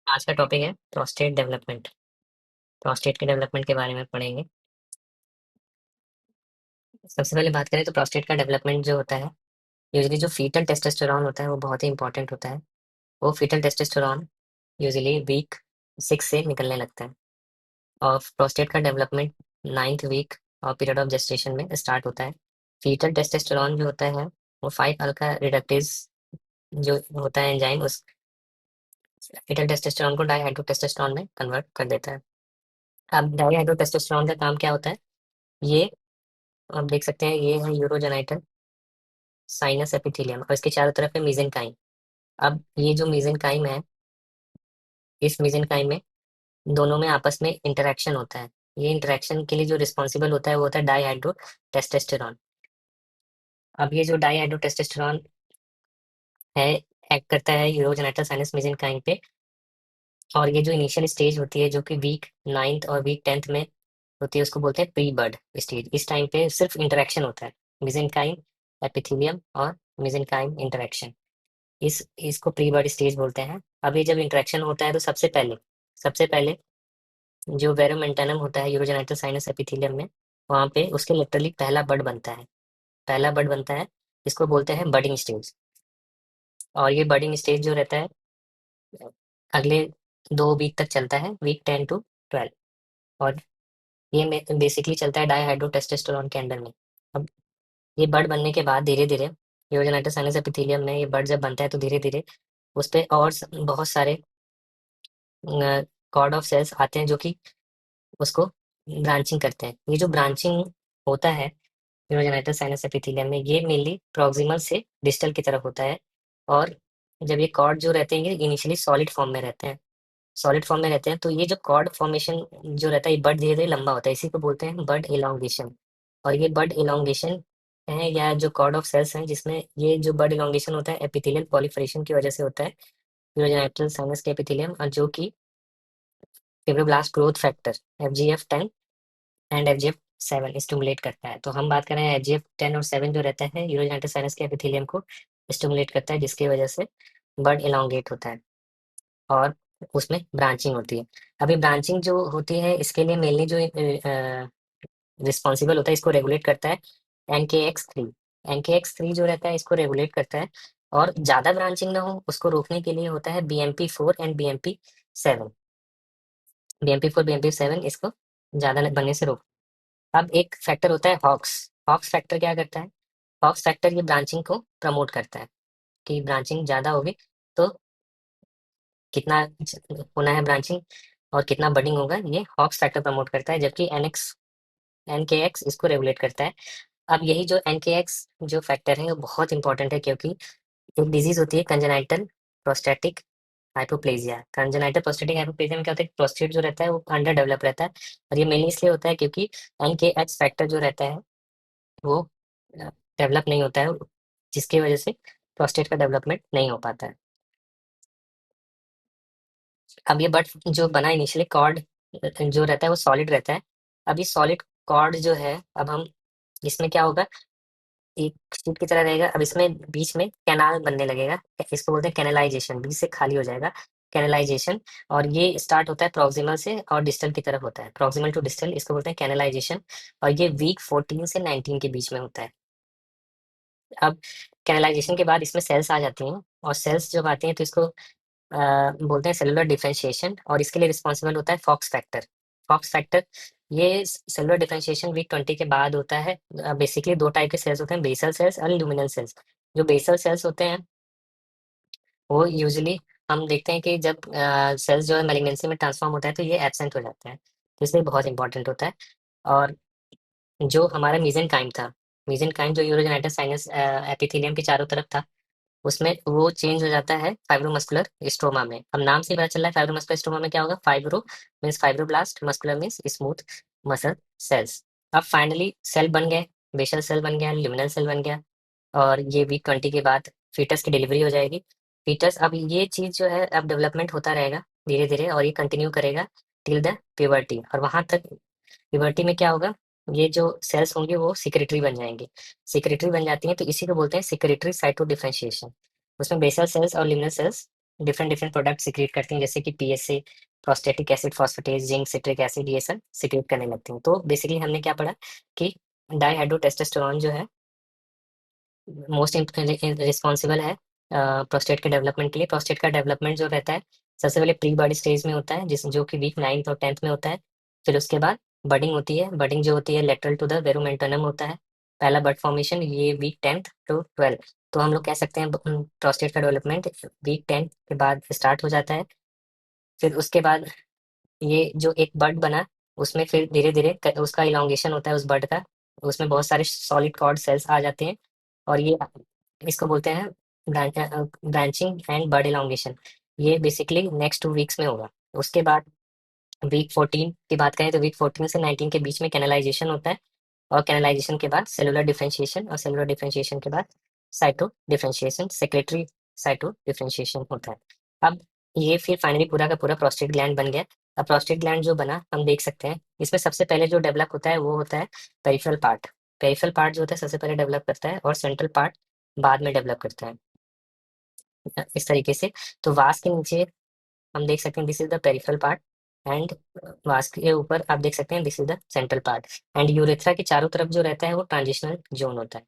आज का टॉपिक है प्रोस्टेट डेवलपमेंट। प्रोस्टेट के डेवलपमेंट के बारे में पढ़ेंगे। सबसे पहले बात करें तो प्रोस्टेट का डेवलपमेंट जो होता है, यूजुअली जो फीटल टेस्टोस्टेरोन होता है वो बहुत ही इंपॉर्टेंट होता है। वो फीटल टेस्टोस्टेरोन यूजुअली वीक 6 से निकलने लगता है और प्रोस्टेट का डेवलपमेंट 9th वीक और पीरियड ऑफ जेस्टेशन में स्टार्ट होता है। फीटल टेस्टोस्टेरोन जो होता है वो 5 अल्फा रिडक्टेज जो होता है एंजाइम, उस फीटल टेस्टोस्टेरोन को डाईहाइड्रोटेस्टोस्टेरोन में कन्वर्ट कर देता है। अब डाईहाइड्रोटेस्टोस्टेरोन का काम क्या होता है, ये आप देख सकते हैं, ये है यूरोजेनाइटल साइनस एपिथेलियम और इसके चारों तरफ है मेसेनकाइम। अब ये जो मेसेनकाइम है, इस मेसेनकाइम में दोनों में आपस में इंटरेक्शन होता है। ये इंटरेक्शन के लिए जो रिस्पॉन्सिबल होता है वो होता है डाईहाइड्रो टेस्टोस्टेरोन। अब ये जो डाईहाइड्रो टेस्टोस्टेरोन है, एक्ट करता है यूरोजेनाइटल साइनस मेसेनकाइम पे। और ये जो इनिशियल स्टेज होती है जो कि वीक 9th और वीक 10th में होती है, उसको बोलते हैं प्री बर्ड स्टेज। इस टाइम पे सिर्फ इंटरेक्शन होता है, मेसेनकाइम एपिथेलियम और मेसेनकाइम इंटरेक्शन। इस इसको प्री बर्ड स्टेज बोलते हैं। अब ये जब इंटरेक्शन होता है तो सबसे पहले जो वेरोमेंटनम होता है यूरोजेनाइटल साइनस एपिथेलियम में, वहाँ पे उसके लिटरली पहला बड बनता है। इसको बोलते हैं बडिंग स्टेज। और ये बडिंग स्टेज जो रहता है अगले 2 वीक तक चलता है, वीक 10 to 12। और ये बेसिकली चलता है डाईहाइड्रो टेस्टोस्टेरोन के अंडर में। अब ये बड बनने के बाद धीरे धीरे यूरोजेनाइटल साइनस एपिथेलियम में ये बड जब बनता है तो धीरे धीरे उस पे और बहुत सारे कॉर्ड ऑफ सेल्स आते हैं जो कि उसको ब्रांचिंग करते हैं। ये जो ब्रांचिंग होता है यूरोजेनाइटल साइनस एपिथेलियम में, ये मेनली प्रॉक्सिमल से डिस्टल की तरफ होता है। और जब ये कॉर्ड जो रहते हैं ये इनिशियली सॉलिड फॉर्म में रहते हैं, तो ये जो कॉर्ड फॉर्मेशन जो रहता है ये बड धीरे धीरे लंबा होता है, इसी को बोलते हैं बड इलोंगेशन। और ये बड इलोंगेशन है या जो कॉर्ड ऑफ सेल्स हैं, जिसमें ये जो बड इलोंगेशन होता है एपिथेलियल पॉलीफरेशन की वजह से होता है यूरोजेनाइटल साइनस के एपिथेलियम, और जो कि fibroblast growth factor FGF10 and FGF7 stimulate करता है। तो हम बात कर रहे हैं FGF10 और 7 जो रहता है यूरोजेनाइटल साइनस के एपिथेलियम को स्टिमुलेट करता है, जिसकी वजह से बड इलोंगेट होता है और उसमें ब्रांचिंग होती है। अभी ब्रांचिंग जो होती है इसके लिए मेनली जो रिस्पॉन्सिबल होता है, इसको रेगुलेट करता है NKX3। NKX3 जो रहता है इसको रेगुलेट करता है। और ज़्यादा ब्रांचिंग ना हो उसको रोकने के लिए होता है BMP4 and BMP7। BMP4 BMP7 इसको ज़्यादा बनने से रोक। अब एक फैक्टर होता है हॉक्स। हॉक्स फैक्टर क्या करता है, हॉक्स फैक्टर ये ब्रांचिंग को प्रमोट करता है कि ब्रांचिंग ज़्यादा होगी तो कितना होना है ब्रांचिंग और कितना बडिंग होगा, ये हॉक्स फैक्टर प्रमोट करता है। जबकि NKX इसको रेगुलेट करता है। अब यही जो NKX जो फैक्टर है वो बहुत इंपॉर्टेंट है, क्योंकि एक डिजीज होती है congenital prostatic hypoplasia. Congenital prostatic hypoplasia में क्या होता है, प्रोस्टेट जो रहता है वो अंडर डेवलप रहता है। और ये मेनली इसलिए होता है क्योंकि NKX फैक्टर जो रहता है वो डेवलप नहीं होता है, जिसकी वजह से प्रोस्टेट का डेवलपमेंट नहीं हो पाता है। अब ये बट जो बना इनिशियली कॉर्ड जो रहता है वो सॉलिड रहता है। अब ये सॉलिड कॉर्ड जो है, अब हम इसमें क्या होगा, एक शीट की तरह रहेगा। अब इसमें बीच में कैनाल बनने लगेगा, इसको बोलते हैं कैनलाइजेशन, बीच से खाली हो जाएगा, कैनलाइजेशन। और ये स्टार्ट होता है प्रॉक्सिमल से और डिस्टल की तरफ होता है, प्रॉक्सिमल टू डिस्टल, इसको बोलते हैं कैनलाइजेशन। और ये वीक 14 से 19 के बीच में होता है। अब कैनलाइजेशन के बाद इसमें सेल्स आ जाती हैं, और सेल्स जब आती हैं तो इसको बोलते हैं सेलुलर डिफरेंशिएशन, और इसके लिए रिस्पॉन्सिबल होता है फॉक्स फैक्टर। फॉक्स फैक्टर ये सेलुलर डिफरेंशिएशन वीक 20 के बाद होता है। बेसिकली दो टाइप के सेल्स होते हैं, बेसल सेल्स और ल्यूमिनल सेल्स। जो बेसल सेल्स होते हैं वो यूजुअली हम देखते हैं कि जब सेल्स जो है मैलिग्नेंसी में ट्रांसफॉर्म होता है तो ये एब्सेंट हो जाता है, तो इसलिए बहुत इंपॉर्टेंट होता है। और जो हमारा मीजेनकाइम था, मीजेनकाइम जो यूरोजेनाइटस साइनस एपिथेलियम के चारों तरफ था, उसमें वो चेंज हो जाता है फाइब्रोमस्कुलर स्ट्रोमा में। अब नाम से ही पता चल रहा है फाइब्रोमस्कुलर स्ट्रोमा में क्या होगा, fibro means fibroblast, muscular means smooth muscle cells. अब फाइनली सेल बन गए, बेसल सेल बन गया, ल्यूमिनल सेल बन गया। और ये वीक 20 के बाद फीटस की डिलीवरी हो जाएगी। फीटस, अब ये चीज़ जो है अब डेवलपमेंट होता रहेगा धीरे धीरे, और ये कंटिन्यू करेगा टिल द प्यूबर्टी। और वहां तक प्यूबर्टी में क्या होगा, ये जो सेल्स होंगे वो सिक्रेटरी बन जाएंगे। सिक्रेटरी बन जाती हैं तो इसी को बोलते हैं सिक्रेटरी साइटो डिफरेंशिएशन। उसमें बेसल सेल्स और liminal sales different different product secrete करती हैं, जैसे कि PSA, prostatic acid phosphatase, zinc, citric acid, ये सब सिक्रिएट करने लगती हैं। तो बेसिकली हमने क्या पढ़ा कि डाईहाइड्रोटेस्टोस्टेरोन जो है मोस्ट रिस्पॉन्सिबल है प्रोस्टेट के डेवलपमेंट के लिए। प्रोस्टेट का डेवलपमेंट जो रहता है सबसे पहले प्री बड स्टेज में होता है, जिस जो कि वीक 9th और 10th में होता है। फिर उसके बाद बडिंग होती है। बडिंग जो होती है लेटरल टू द वेरुमेंटनम होता है, पहला बड फॉर्मेशन ये वीक 10th टू 12। तो हम लोग कह सकते हैं प्रोस्टेट का डेवलपमेंट वीक 10 के बाद स्टार्ट हो जाता है। फिर उसके बाद ये जो एक बड बना, उसमें फिर धीरे धीरे उसका इलांगेशन होता है उस बड का, उसमें बहुत सारे सॉलिड कॉर्ड सेल्स आ जाते हैं। और ये इसको बोलते हैं ब्रांचिंग एंड बड इलांगेशन। ये बेसिकली नेक्स्ट 2 वीक्स में होगा। उसके बाद वीक 14 की बात करें तो वीक 14 से 19 के बीच में कैनलाइजेशन होता है। और कैनलाइजेशन के बाद सेलुलर डिफरेंशिएशन, और सेलुलर डिफरेंशिएशन के बाद cyto differentiation, secretary cyto differentiation होता है। अब ये फिर फाइनली पूरा का पूरा प्रोस्टेट ग्लैंड बन गया। अब प्रोस्टेट ग्लैंड जो बना हम देख सकते हैं, इसमें सबसे पहले जो डेवलप होता है वो होता है पेरिफेरल पार्ट। पेरिफेरल पार्ट जो होता है सबसे पहले डेवलप करता है, और सेंट्रल पार्ट बाद में डेवलप करता है, इस तरीके से। तो वास के नीचे हम देख सकते हैं this is the peripheral part, and वास के ऊपर आप देख सकते हैं this is the central part. And urethra के चारों तरफ जो रहता है वो ट्रांजिशनल जोन होता है।